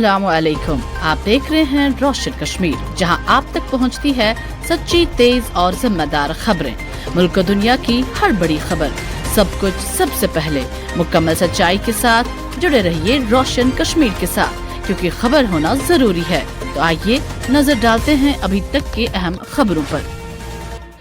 अस्सलामुअलैकुम। आप देख रहे हैं रोशन कश्मीर, जहां आप तक पहुंचती है सच्ची, तेज और जिम्मेदार खबरें। मुल्क और दुनिया की हर बड़ी खबर, सब कुछ सबसे पहले मुकम्मल सच्चाई के साथ जुड़े रहिए रोशन कश्मीर के साथ, क्योंकि खबर होना जरूरी है। तो आइए नजर डालते हैं अभी तक के अहम खबरों पर।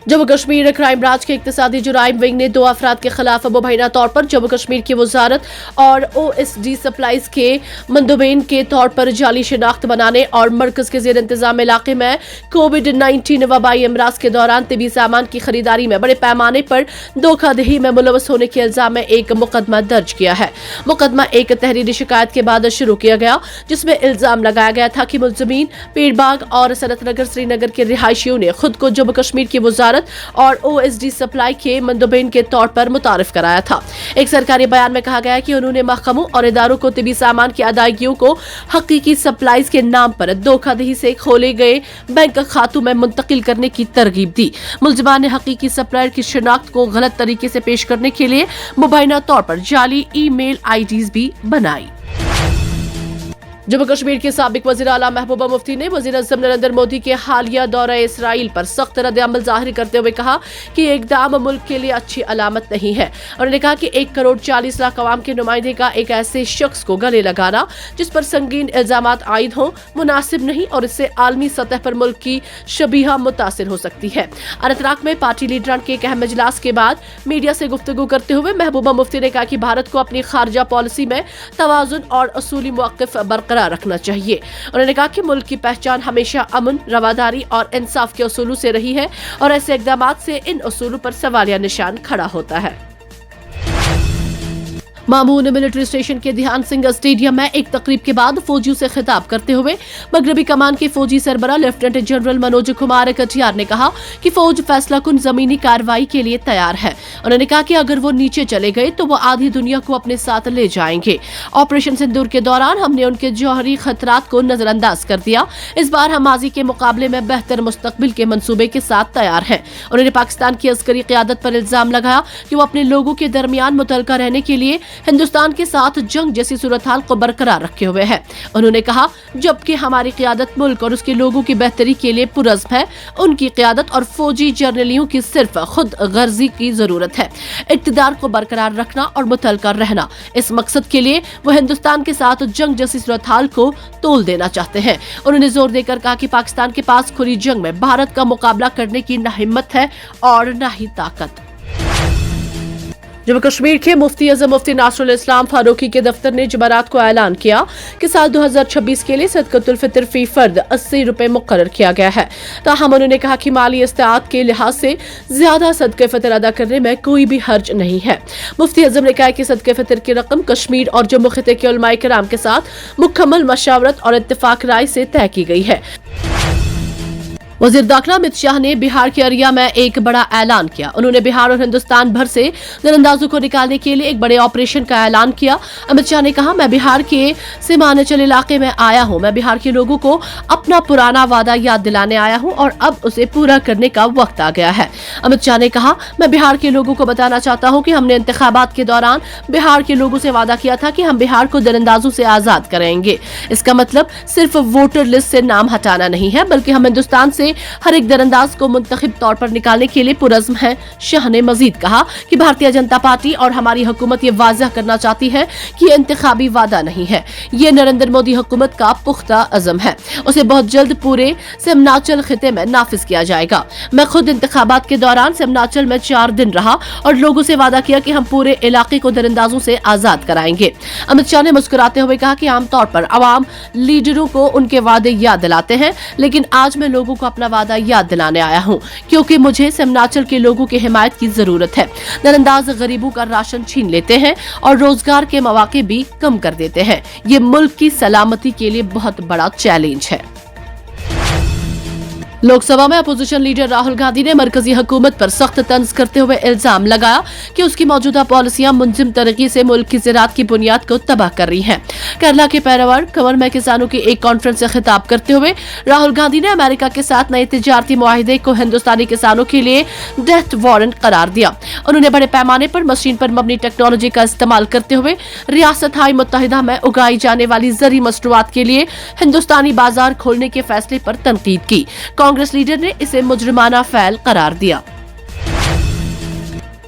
जम्मू कश्मीर क्राइम ब्रांच के इक्तिसादी जुराइम विंग ने 2 अफराद के खिलाफ मुबैना तौर पर जम्मू कश्मीर की वजारत और OSD सप्लाईज के मंदोबेन के तौर पर जाली शिनाख्त बनाने और मरकज के जेर इंतजाम इलाके में कोविड-19 वबाई अमराज के दौरान तिबी सामान की खरीदारी में बड़े पैमाने पर धोखाधड़ी में मुलव्वस होने के इल्जाम में एक मुकदमा दर्ज किया है। मुकदमा एक तहरीरी शिकायत के बाद शुरू किया गया, जिसमें इल्जाम लगाया गया था कि मुलजमीन पीरबाग और सनत नगर श्रीनगर के रिहायशियों ने खुद को जम्मू कश्मीर की वजारत और OSD सप्लाई के मंदोबेन के तौर पर मुतारिफ कराया था। एक सरकारी बयान में कहा गया कि उन्होंने महकमों और इदारों को तिबी सामान की अदायगियों को हकीकी सप्लाईज के नाम पर धोखाधड़ी से खोले गए बैंक खातों में मुंतकिल करने की तरगीब दी। मुलजमान ने हकीकी सप्लायर की शिनाख्त को गलत तरीके से पेश करने के लिए मुबैना तौर पर जाली ईमेल IDs भी बनाई। जम्मू कश्मीर के साबिक वज़ीर आला महबूबा मुफ्ती ने वज़ीर आज़म नरेंद्र मोदी के हालिया दौरा इसराइल पर सख्त रद्द-ए-अमल जाहिर करते हुए कहा कि ये इक़दाम मुल्क के लिए अच्छी अलामत नहीं है। उन्होंने कहा कि 1 करोड़ 40 लाख अवाम के नुमाइंदे का एक ऐसे शख्स को गले लगाना जिस पर संगीन इल्जामात आयद हों मुनासिब नहीं और इससे आलमी सतह पर मुल्क की शबीहा मुतासिर हो सकती है। अनंतनाग में पार्टी लीडरान के एक अहम इजलास के बाद मीडिया से गुफ्तगू करते हुए महबूबा मुफ्ती ने कहा कि भारत को अपनी खारजा पॉलिसी में तवाज़ुन और असूली मौक़िफ़ बरकरार रखना चाहिए। उन्होंने कहा कि मुल्क की पहचान हमेशा अमन, रवादारी और इंसाफ के असूलों से रही है और ऐसे इक़दामात से इन असूलों पर सवालिया निशान खड़ा होता है। मामून मिलिट्री स्टेशन के ध्यान सिंह स्टेडियम में एक तकरीब के बाद फौजियों से खिताब करते हुए मगरबी कमान के फौजी सरबरा लेफ्टिनेंट जनरल मनोज कुमार कटियार ने कहा कि फौज फैसला कुन जमीनी कार्रवाई के लिए तैयार है। उन्होंने कहा कि अगर वो नीचे चले गए तो वो आधी दुनिया को अपने साथ ले जाएंगे। ऑपरेशन सिंदूर के दौरान हमने उनके जौहरी खतरात को नजरअंदाज कर दिया। इस बार हम माजी के मुकाबले में बेहतर मुस्तकबिल के मंसूबे के साथ तैयार हैं। उन्होंने पाकिस्तान की अस्करी क़यादत पर इल्जाम लगाया कि वो अपने लोगों के दरमियान मुतलका रहने के लिए हिंदुस्तान के साथ जंग जैसी सूरत हाल को बरकरार रखे हुए है। उन्होंने कहा जबकि हमारी क़यादत मुल्क और उसके लोगों की बेहतरी के लिए पुरज़्म है, उनकी क़यादत और फौजी जर्नलियों की सिर्फ खुद गर्जी की जरूरत है। इक़्तिदार को बरकरार रखना और मुतलका रहना, इस मकसद के लिए वो हिंदुस्तान के साथ जंग जैसी सूरत हाल को तोल देना चाहते हैं। उन्होंने जोर देकर कहा कि पाकिस्तान के पास खुली जंग में भारत का मुकाबला करने की न हिम्मत है और न ही ताकत। जम्मू कश्मीर के मुफ्ती आज़म मुफ्ती नासरुल इस्लाम फारूकी के दफ्तर ने जुमेरात को ऐलान किया कि साल 2026 के लिए सदक़तुल फ़ितर फी फर्द 80 रुपए मुकर्रर किया गया है। ताहम उन्होंने कहा कि माली इस्तात के लिहाज से ज्यादा सदक़े फ़ितर अदा करने में कोई भी हर्ज नहीं है। मुफ्ती आज़म ने कहा कि सदक़े फ़ितर की रकम कश्मीर और जम्मू खिते के उलमाए किराम के साथ मुकम्मल मशावरत और इत्तेफाक राय से तय की गई है। वज़ीर दाखिला अमित शाह ने बिहार के अरिया में एक बड़ा ऐलान किया। उन्होंने बिहार और हिंदुस्तान भर से दरअंदाजों को निकालने के लिए एक बड़े ऑपरेशन का ऐलान किया। अमित शाह ने कहा, मैं बिहार के सीमांचल इलाके में आया हूँ। मैं बिहार के लोगों को अपना पुराना वादा याद दिलाने आया हूँ और अब उसे पूरा करने का वक्त आ गया है। अमित शाह ने कहा, मैं बिहार के लोगों को बताना चाहता हूँ कि हमने इंतखाबात के दौरान बिहार के लोगों से वादा किया था कि हम बिहार को दरअंदाजों से आजाद करेंगे। इसका मतलब सिर्फ वोटर लिस्ट से नाम हटाना नहीं है, बल्कि हम हिंदुस्तान से हर एक दरअंदाज को मुंतखब तौर पर निकालने के लिए पुरज़्म है। शाह ने मजीद कहा कि भारतीय जनता पार्टी और हमारी हुकूमत ये वाज़ह करना चाहती है कि ये इंतखाबी वादा नहीं है, ये नरेंद्र मोदी हुकूमत का पुख्ता अज़म है। उसे बहुत जल्द पूरे सिमनाचल खिते में नाफिज किया जाएगा। मैं खुद इंतखाबात के दौरान सिमनाचल में 4 दिन रहा और लोगों से वादा किया कि हम पूरे इलाके को दरअंदाजों से आजाद कराएंगे। अमित शाह ने मुस्कुराते हुए कहा कि आमतौर पर अवाम लीडरों को उनके वादे याद दिलाते हैं, लेकिन आज मैं लोगों को अपना वादा याद दिलाने आया हूँ, क्योंकि मुझे सिमनाचल के लोगों की हिमायत की जरूरत है। दरअंदाज गरीबों का राशन छीन लेते हैं और रोजगार के मौके भी कम कर देते हैं। ये मुल्क की सलामती के लिए बहुत बड़ा चैलेंज है। लोकसभा में अपोजिशन लीडर राहुल गांधी ने मरकजी हुकूमत पर सख्त तंज करते हुए इल्जाम लगाया कि उसकी मौजूदा पॉलिसियां मुंजिम तरीके से मुल्क की ज़राअत की बुनियाद को तबाह कर रही हैं। केरला के पैरावाड़ कमर में किसानों की एक कॉन्फ्रेंस से खिताब करते हुए राहुल गांधी ने अमेरिका के साथ नए तिजारती मुआहिदे को हिंदुस्तानी किसानों के लिए डेथ वारंट करार दिया। उन्होंने बड़े पैमाने पर मशीन पर मबनी टेक्नोलॉजी का इस्तेमाल करते हुए रियासत-हाई मुत्तहिदा में उगाई जाने वाली ज़री मसनूआत के लिए हिंदुस्तानी बाजार खोलने के फैसले पर तनकीद की। कांग्रेस लीडर ने इसे मुजरिमाना फ़ैल करार दिया।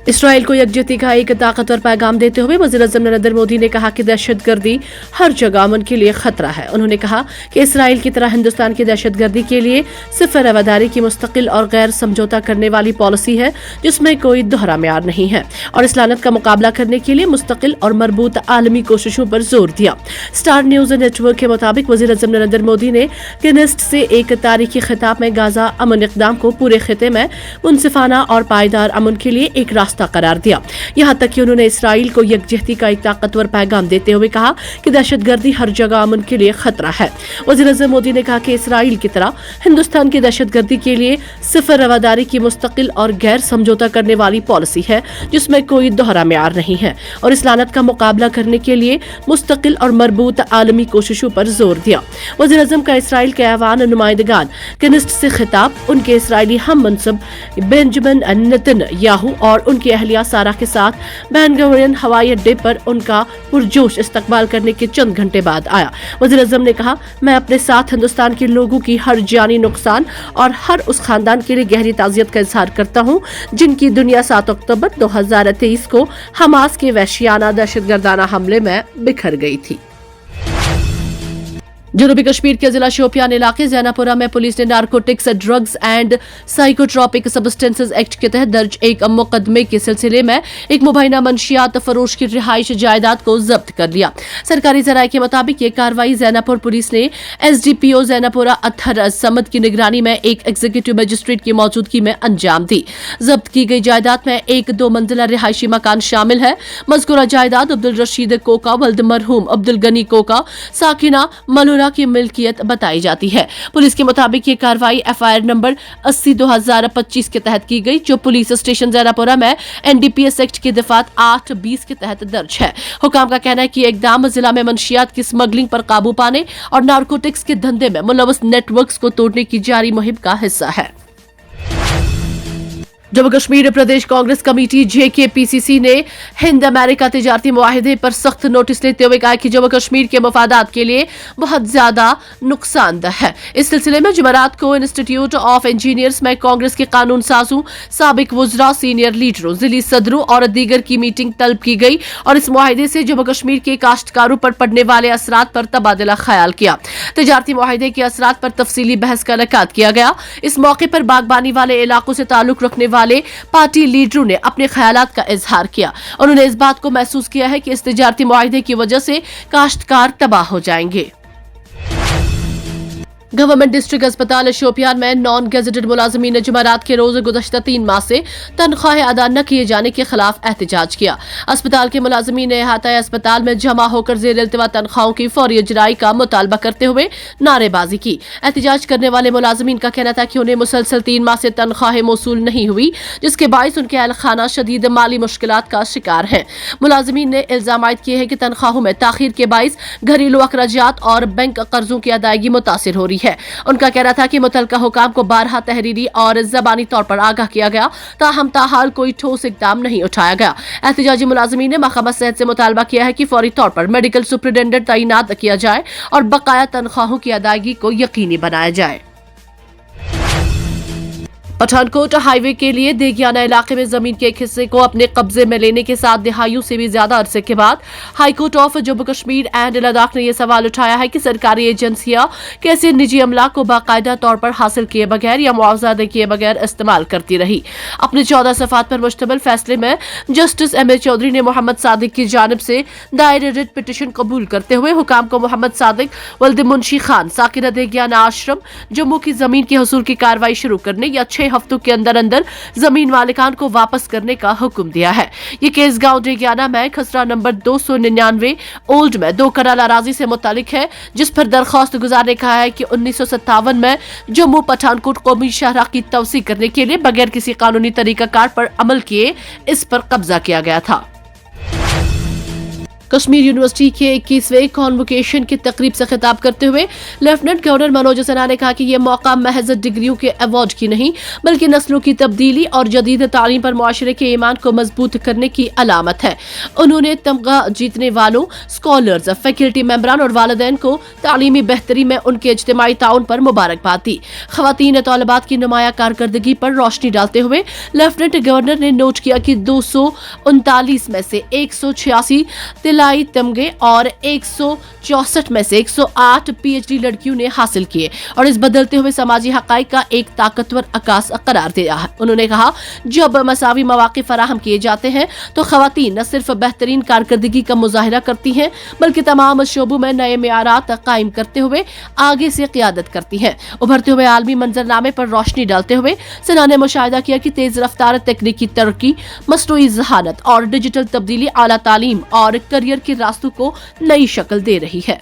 इसराइल को यकजहती का एक ताकतवर पैगाम देते हुए वज़ीर-ए-आज़म नरेंद्र मोदी ने कहा कि दहशतगर्दी हर जगह अमन के लिए खतरा है। उन्होंने कहा कि इसराइल की तरह हिंदुस्तान की दहशतगर्दी के लिए सिफर रवादारी की मुस्तकिल और गैर समझौता करने वाली पॉलिसी है जिसमें कोई दोहरा म्यार नहीं है, और इस लानत का मुकाबला करने के लिए मुस्तकिल और मरबूत आलमी कोशिशों पर जोर दिया। स्टार न्यूज नेटवर्क के मुताबिक वज़ीर-ए-आज़म नरेंद्र मोदी ने किनेस्ट से एक तारीखी खिताब में गाजा अमन इक़दाम को पूरे खिते में मुनसिफाना और पायदार अमन के लिए एक रास्ता करार दिया। यहाँ तक कि उन्होंने इसराइल को यकजहती का एक ताकतवर पैगाम देते हुए कहा कि दहशतगर्दी हर जगह अमन के लिए खतरा है। वज़ीर-ए-आज़म मोदी ने कहा कि इसराइल की तरह हिंदुस्तान की दहशतगर्दी के लिए सिफर रवादारी की मुस्तकिल और गैर समझौता करने वाली पॉलिसी है जिसमें कोई दोहरा म्यार नहीं है, और इस लानत का मुकाबला करने के लिए मुस्तकिल और मरबूत आलमी कोशिशों पर जोर दिया। वज़ीर-ए-आज़म का इसराइल के ऐवान नुमाइंदगान किनेस्ट से खिताब उनके इसराइली हम मनसब बेंजामिन नेतन्याहू और उनकी अहलिया सारा के साथ बेन गुरियन हवाई अड्डे पर उनका पुरजोश इस्तकबाल करने के चंद घंटे बाद आया। वज़ीर-ए-आज़म ने कहा, मैं अपने साथ हिंदुस्तान के लोगों की हर जानी नुकसान और हर उस खानदान के लिए गहरी ताज़ियत का इजहार करता हूँ जिनकी दुनिया 7 अक्टूबर 2023 को हमास के वहशियाना दहशतगर्दाना हमले में बिखर गई थी। जनूबी कश्मीर के जिला शोपियान इलाके जैनापुरा में पुलिस ने narcotics, drugs and psychotropic substances act के तहत दर्ज एक मुकदमे के सिलसिले में एक मुबैना मंशियात फरोश की रिहाइश जायदाद को जब्त कर लिया। सरकारी जराये के मुताबिक ये कार्रवाई जैनापुर पुलिस ने SDPO जैनापुरा अत्थर समद की निगरानी में एक एग्जीक्यूटिव मजिस्ट्रेट की मौजूदगी में अंजाम दी। जब्त की गई जायदाद में एक 2 मंजिला रिहायशी मकान शामिल है। मज़कूरा जायदाद अब्दुल रशीद कोका वल्द मरहूम अब्दुल गनी कोका साकिना मलूरा की मिल्कियत बताई जाती है। पुलिस के मुताबिक ये कार्रवाई FIR नंबर 80/2025 के तहत की गई, जो पुलिस स्टेशन जैनापुरा में NDPS एक्ट की दफात 8-20 के तहत दर्ज है। हुकाम का कहना है कि इकदाम जिला में मंशियात की स्मगलिंग पर काबू पाने और नारकोटिक्स के धंधे में मुलव्वस नेटवर्क्स को तोड़ने की जारी मुहिम का हिस्सा है। जम्मू कश्मीर प्रदेश कांग्रेस कमेटी JKPCC ने हिंद अमेरिका तिजारती मुआहिदे पर सख्त नोटिस लेते हुए कहा कि जम्मू कश्मीर के मफादात के लिए बहुत ज्यादा नुकसानदह है। इस सिलसिले में जुमेरात को इंस्टीट्यूट ऑफ इंजीनियर्स में कांग्रेस के कानून साजों, साबिक वुज़रा, सीनियर लीडरों, जिली सदरों और दीगर की मीटिंग तलब की गई और इस मुआहिदे से जम्मू कश्मीर के काश्तकारों पर पड़ने वाले असरात पर तबादला ख्याल किया। तिजारती मुआहिदे के असरात पर तफसीली बहस का इनेकाद किया गया। इस मौके पर बागबानी वाले इलाकों से ताल्लुक रखने वाले पार्टी लीडरों ने अपने ख्यालात का इजहार किया। उन्होंने इस बात को महसूस किया है कि इस तिजारती मुआहिदे की वजह से काश्तकार तबाह हो जाएंगे। गवर्नमेंट डिस्ट्रिक्ट अस्पताल शोपियान में नॉन गेजेटेड मुलाजमीन ने जुमेरात के रोज गुज़श्ता 3 माह से तनख्वाहें अदा न किए जाने के खिलाफ एहतजाज किया। अस्पताल के मुलाजमीन ने अहाता अस्पताल में जमा होकर ज़ेर इल्तिवा तनख्वाहों की फौरी इजराई का मुतालबा करते हुए नारेबाजी की। एहतजाज करने वाले मुलाजमीन का कहना था कि उन्हें मुसलसल 3 माह से तनख्वाहें मौसूल नहीं हुई, जिसके बायस उनके अहल खाना शदीद माली मुश्किलात का शिकार है। मुलाजमीन ने इल्जाम आयद किए हैं कि तनख्वाहों में ताखीर के बायस घरेलू अखराजात और बैंक कर्जों की अदायगी मुतासिर हो रही है। उनका कहना था कि मुतलका हुकाम को बारहा तहरीरी और ज़बानी तौर पर आगाह किया गया, ताहम ताहाल कोई ठोस इक़दाम नहीं उठाया गया। एहतजाजी मुलाजमीन ने महकमा सेहत से मुतालबा किया है कि फौरी तौर पर मेडिकल सुपरिटेंडेंट तैनात किया जाए और बकाया तनख्वाहों की अदायगी को यकीनी बनाया जाए। पठानकोट हाईवे के लिए देगियाना इलाके में जमीन के एक हिस्से को अपने कब्जे में लेने के 7 दिहाइयों से भी ज्यादा अरसे के बाद high court of Jammu Kashmir and Ladakh ने यह सवाल उठाया है कि सरकारी एजेंसियां कैसे निजी अमला को बाकायदा तौर पर हासिल किए बगैर या मुआवजा किए बगैर इस्तेमाल करती रही। अपने 14 सफ़ात पर मुश्तमिल फैसले में जस्टिस MA चौधरी ने मोहम्मद सादिक की जानिब से दायर रिट पिटीशन कबूल करते हुए हुकाम को मोहम्मद सादिक वल्द मुंशी खान साकिना देगियाना आश्रम जम्मू की जमीन के हसूल की कार्रवाई शुरू करने या 6 हफ्तों के अंदर अंदर जमीन मालिकान को वापस करने का हुक्म दिया है। ये केस गांव डेगियाना में खसरा नंबर 299 ओल्ड में 2 कनाल अराजी से मुतालिक है, जिस पर दरख्वास्त गुजार ने कहा है कि 1957 में जम्मू पठानकोट कौमी शाहराह की तवसी करने के लिए बगैर किसी कानूनी तरीकाकार पर अमल किए इस पर कब्जा किया गया था। कश्मीर यूनिवर्सिटी के 21वें कॉन्वोकेशन की तकरीब से खिताब करते हुए लेफ्टिनेंट गवर्नर मनोज सिन्हा ने कहा कि यह मौका महज डिग्रियों के अवार्ड की नहीं बल्कि नस्लों की तब्दीली और जदीद तालीम पर मुआशरे के ईमान को मजबूत करने की अलामत है। उन्होंने तमगा जीतने वालों, स्कॉलर्स, फैकल्टी मेंबरान और वालिदैन को तालीमी बेहतरी में उनके इज्तिमाई ताउन पर मुबारकबाद दी। खवातीन तलबात की नुमाया कारकर्दगी पर रोशनी डालते हुए लेफ्टिनेंट गवर्नर ने नोट किया कि 239 में से 186 तिलाई तमगे और 164 में से 108 पीएचडी लड़कियों ने हासिल किए और इस बदलते हुए समाजी हकाइक का एक ताकतवर अकास करार दिया है। उन्होंने कहा, जब मसावी मौके फराहम किए जाते हैं तो खवातीन न सिर्फ बेहतरीन कारकर्दगी का मुजाहिरा करती हैं बल्कि तमाम शोबों में नए मेयारात कायम करते हुए आगे से क़ियादत करती हैं। उभरते हुए आलमी मंजरनामे पर रोशनी डालते हुए सिन्हा ने मुशाहिदा किया कि तेज रफ्तार तकनीकी तरक्की, मसनूई ज़हानत और डिजिटल तब्दीली आला तालीम और करियर के रास्तों को नई शक्ल दे रही है।